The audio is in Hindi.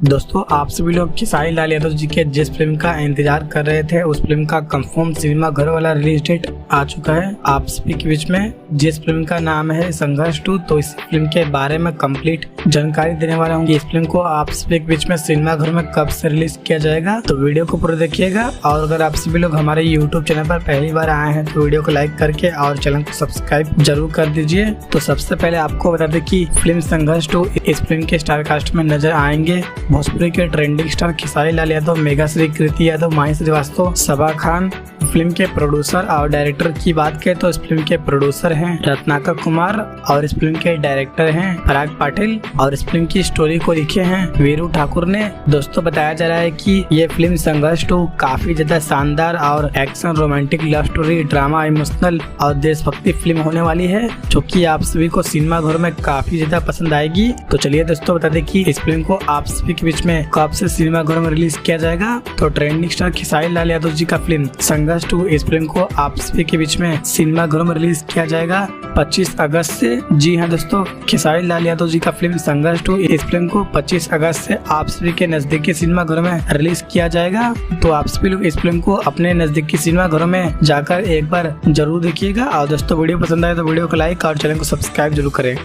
दोस्तों, आप सभी लोग खेसारी लाल यादव जी के जिस फिल्म का इंतजार कर रहे थे उस फिल्म का कंफर्म सिनेमा घर वाला रिलीज डेट आ चुका है। आप सभी के बीच में जिस फिल्म का नाम है संघर्ष 2, तो इस फिल्म के बारे में कंप्लीट जानकारी देने वाला हूँ। इस फिल्म को आप सभी के बीच में सिनेमा घर में कब से रिलीज किया जाएगा, तो वीडियो को पूरा देखिएगा। और अगर आप सभी लोग हमारे यूट्यूब चैनल पर पहली बार आए हैं तो वीडियो को लाइक करके और चैनल को सब्सक्राइब जरूर कर दीजिए। तो सबसे पहले आपको बता दें कि फिल्म संघर्ष 2 इस फिल्म के स्टार कास्ट में नजर आएंगे भोजपुरी के ट्रेंडिंग स्टार खेसारी लाल यादव, मेघाश्री, कृति यादव, माही श्रीवास्तव, सबा खान। फिल्म के प्रोड्यूसर और डायरेक्टर की बात करें तो इस फिल्म के प्रोड्यूसर हैं रत्नाकर कुमार और इस फिल्म के डायरेक्टर हैं पराग पाटिल और इस फिल्म की स्टोरी को लिखे हैं वीरू ठाकुर ने। दोस्तों, बताया जा रहा है कि ये फिल्म संघर्ष 2 काफी ज्यादा शानदार और action, romantic, love story, drama, emotional और देशभक्ति फिल्म होने वाली है, जो कि आप सभी को सिनेमा घर में काफी ज्यादा पसंद आएगी। तो चलिए दोस्तों, बता दें कि इस फिल्म को आप सभी के बीच में कब से सिनेमा घर में रिलीज किया जाएगा। तो ट्रेंडिंग स्टार खेसारी लाल यादव जी का फिल्म संघर्ष 2, इस फिल्म को आप सभी के बीच में सिनेमा घर में रिलीज किया जाएगा 25 अगस्त से। जी हाँ दोस्तों, खेसारी लाल यादव जी का फिल्म संघर्ष 2, इस फिल्म को 25 अगस्त से आप सभी के नजदीकी सिनेमा घर में रिलीज किया जाएगा। तो आप सभी लोग इस फिल्म को अपने नजदीकी सिनेमा घरों में जाकर एक बार जरूर देखिएगा। और दोस्तों, वीडियो पसंद आए तो वीडियो को लाइक और चैनल को सब्सक्राइब जरूर करें।